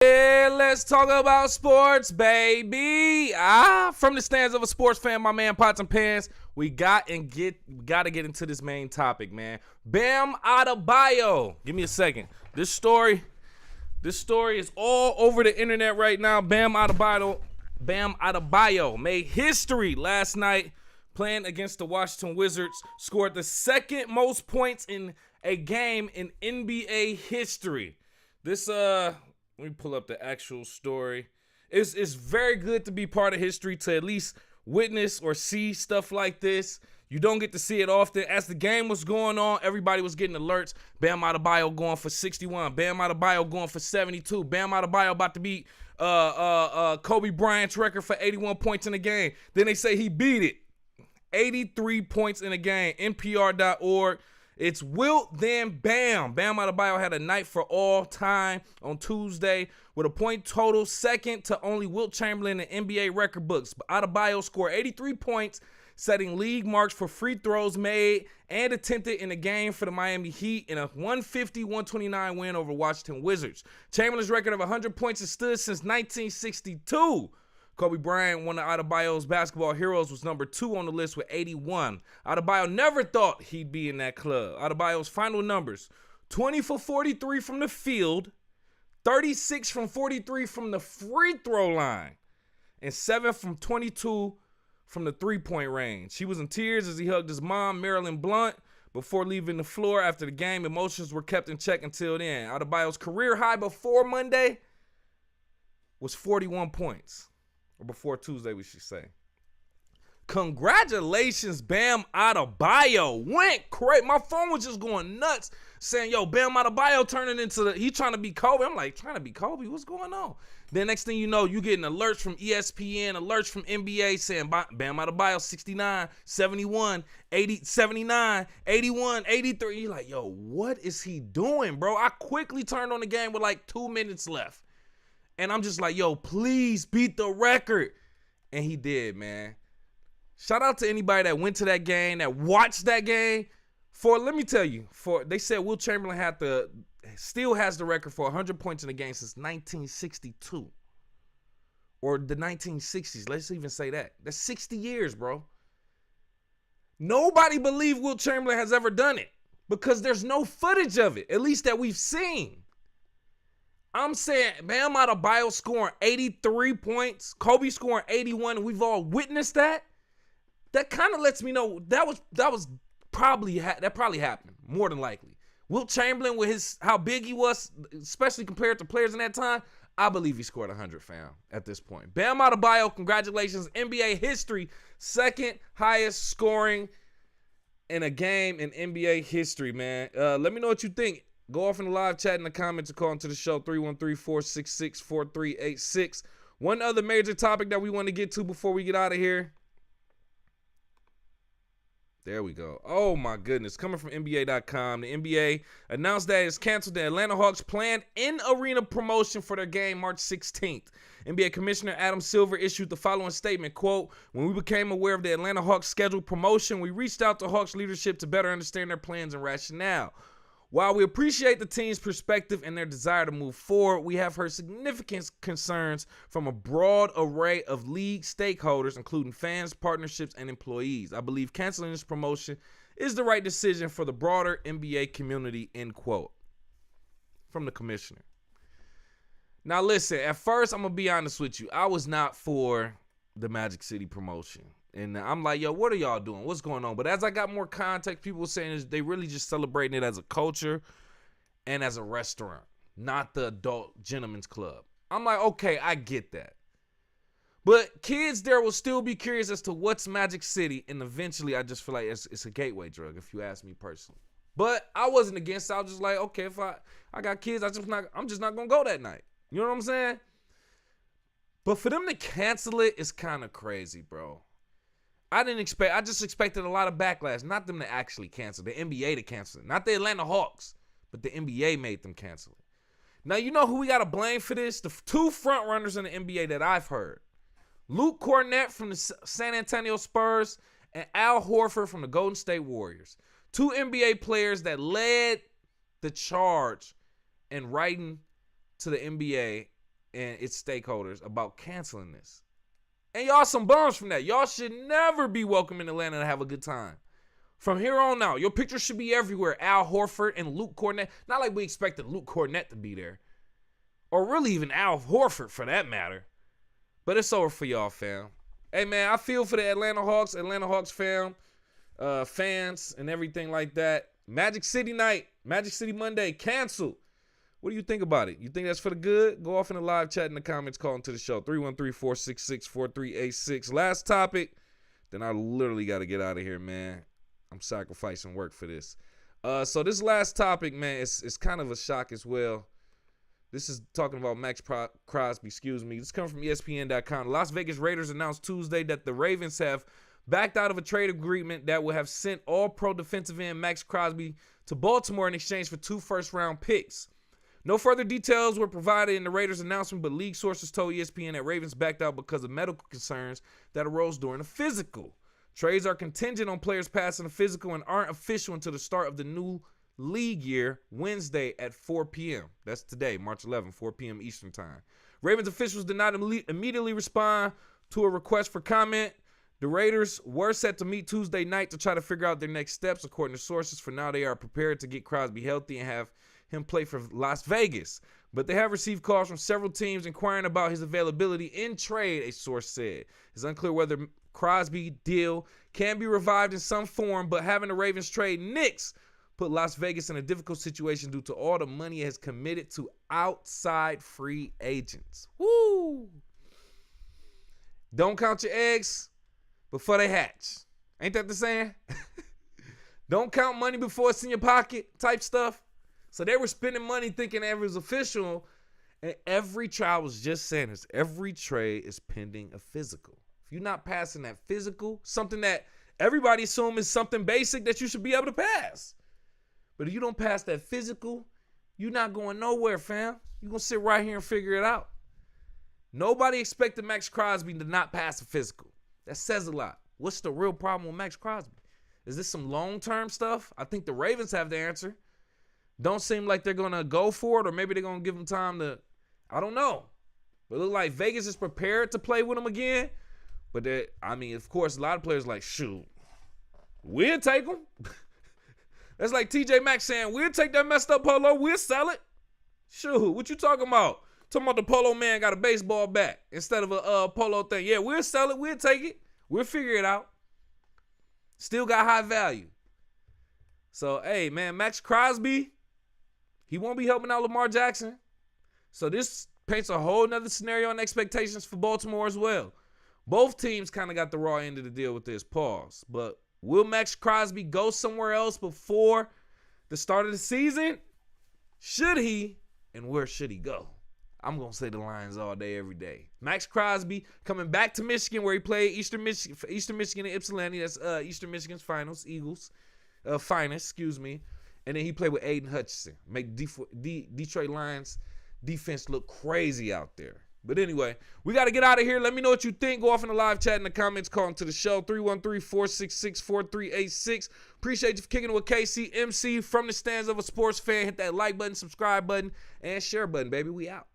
Yeah, let's talk about sports, baby. From the stands of a sports fan, my man Pots and Pans, we got to get into this main topic, man. Bam Adebayo. Give me a second. This story is all over the internet right now. Bam Adebayo made history last night playing against the Washington Wizards. Scored the second most points in a game in NBA history. Let me pull up the actual story. It's very good to be part of history, to at least witness or see stuff like this. You don't get to see it often. As the game was going on, everybody was getting alerts. Bam Adebayo going for 61. Bam Adebayo going for 72. Bam Adebayo about to beat Kobe Bryant's record for 81 points in a game. Then they say he beat it. 83 points in a game. NPR.org. It's Wilt, then Bam. Bam Adebayo had a night for all time on Tuesday with a point total second to only Wilt Chamberlain in NBA record books. Adebayo scored 83 points, setting league marks for free throws made and attempted in the game for the Miami Heat in a 150-129 win over Washington Wizards. Chamberlain's record of 100 points has stood since 1962. Kobe Bryant, one of Adebayo's basketball heroes, was number 2 on the list with 81. Adebayo never thought he'd be in that club. Adebayo's final numbers: 20 for 43 from the field, 36 from 43 from the free throw line, and 7 from 22 from the three-point range. He was in tears as he hugged his mom, Marilyn Blount, before leaving the floor after the game. Emotions were kept in check until then. Adebayo's career high before Monday was 41 points. Or before Tuesday, we should say. Congratulations, Bam Adebayo. Went crazy. My phone was just going nuts saying, yo, Bam Adebayo turning into he trying to be Kobe. I'm like, trying to be Kobe? What's going on? Then next thing you know, you getting alerts from ESPN, alerts from NBA saying Bam Adebayo 69, 71, 80, 79, 81, 83. You're like, yo, what is he doing, bro? I quickly turned on the game with like 2 minutes left. And I'm just like, yo, please beat the record. And he did, man. Shout out to anybody that went to that game, that watched that game. Let me tell you, they said Wilt Chamberlain still has the record for 100 points in a game since 1962. Or the 1960s. Let's even say that. That's 60 years, bro. Nobody believed Wilt Chamberlain has ever done it because there's no footage of it, at least that we've seen. I'm saying Bam Adebayo scoring 83 points, Kobe scoring 81, and we've all witnessed that. That kind of lets me know that probably happened, more than likely. Wilt Chamberlain, with how big he was, especially compared to players in that time, I believe he scored 100, fam, at this point. Bam Adebayo, congratulations. NBA history, second highest scoring in a game in NBA history, man. Let me know what you think. Go off in the live chat in the comments or call into the show, 313-466-4386. One other major topic that we want to get to before we get out of here. There we go. Oh, my goodness. Coming from NBA.com, the NBA announced that it's canceled the Atlanta Hawks' planned in-arena promotion for their game March 16th. NBA Commissioner Adam Silver issued the following statement, quote, "When we became aware of the Atlanta Hawks' scheduled promotion, we reached out to Hawks leadership to better understand their plans and rationale. While we appreciate the team's perspective and their desire to move forward, we have heard significant concerns from a broad array of league stakeholders, including fans, partnerships, and employees. I believe canceling this promotion is the right decision for the broader NBA community," end quote. From the commissioner. Now listen, at first, I'm going to be honest with you. I was not for the Magic City promotion. And I'm like, yo, what are y'all doing? What's going on? But as I got more context, people were saying they really just celebrating it as a culture and as a restaurant, not the adult gentleman's club. I'm like, okay, I get that. But kids there will still be curious as to what's Magic City. And eventually, I just feel like it's a gateway drug, if you ask me personally. But I wasn't against it. I was just like, okay, if I got kids, I'm just not going to go that night. You know what I'm saying? But for them to cancel it is kind of crazy, bro. I just expected a lot of backlash. Not them to actually cancel, the NBA to cancel it. Not the Atlanta Hawks, but the NBA made them cancel it. Now, you know who we got to blame for this? The two front runners in the NBA that I've heard. Luke Cornett from the San Antonio Spurs and Al Horford from the Golden State Warriors. Two NBA players that led the charge in writing to the NBA and its stakeholders about canceling this. And y'all some bums from that. Y'all should never be welcome in Atlanta to have a good time. From here on out, your pictures should be everywhere. Al Horford and Luke Cornett. Not like we expected Luke Cornett to be there. Or really even Al Horford for that matter. But it's over for y'all, fam. Hey, man, I feel for the Atlanta Hawks fam, fans, and everything like that. Magic City night, Magic City Monday, canceled. What do you think about it? You think that's for the good? Go off in the live chat in the comments, call into the show. 313-466-4386. Last topic. Then I literally got to get out of here, man. I'm sacrificing work for this. So this last topic, man, it's kind of a shock as well. This is talking about Maxx Crosby, This comes from ESPN.com. The Las Vegas Raiders announced Tuesday that the Ravens have backed out of a trade agreement that would have sent all-pro defensive end Maxx Crosby to Baltimore in exchange for 2 first-round picks. No further details were provided in the Raiders' announcement, but league sources told ESPN that Ravens backed out because of medical concerns that arose during a physical. Trades are contingent on players passing a physical and aren't official until the start of the new league year, Wednesday at 4 p.m. That's today, March 11, 4 p.m. Eastern Time. Ravens officials did not immediately respond to a request for comment. The Raiders were set to meet Tuesday night to try to figure out their next steps, according to sources. For now, they are prepared to get Crosby healthy and have him play for Las Vegas. But they have received calls from several teams inquiring about his availability in trade, a source said. It's unclear whether Crosby deal can be revived in some form, but having the Ravens trade Knicks put Las Vegas in a difficult situation due to all the money it has committed to outside free agents. Woo! Don't count your eggs before they hatch. Ain't that the saying? Don't count money before it's in your pocket type stuff. So they were spending money thinking it was official, and every trial was just saying this. Every trade is pending a physical. If you're not passing that physical, something that everybody assumes is something basic that you should be able to pass. But if you don't pass that physical, you're not going nowhere, fam. You're going to sit right here and figure it out. Nobody expected Maxx Crosby to not pass a physical. That says a lot. What's the real problem with Maxx Crosby? Is this some long-term stuff? I think the Ravens have the answer. Don't seem like they're going to go for it, or maybe they're going to give him time to, I don't know. But it looks like Vegas is prepared to play with him again. But, of course, a lot of players like, shoot, we'll take him. That's like TJ Maxx saying, we'll take that messed up polo, we'll sell it. Shoot, what you talking about? Talking about the polo man got a baseball bat instead of a polo thing. Yeah, we'll sell it, we'll take it. We'll figure it out. Still got high value. So, hey, man, Maxx Crosby, he won't be helping out Lamar Jackson. So this paints a whole nother scenario and expectations for Baltimore as well. Both teams kind of got the raw end of the deal with this. Pause. But will Maxx Crosby go somewhere else before the start of the season? Should he? And where should he go? I'm going to say the Lions all day, every day. Maxx Crosby coming back to Michigan, where he played Eastern Michigan and Ypsilanti. That's Eastern Michigan's finals, Eagles. Finest, And then he played with Aiden Hutchinson. Make Detroit Lions defense look crazy out there. But anyway, we got to get out of here. Let me know what you think. Go off in the live chat in the comments. Call into the show. 313-466-4386. Appreciate you for kicking it with KCMC from the stands of a sports fan. Hit that like button, subscribe button, and share button, baby. We out.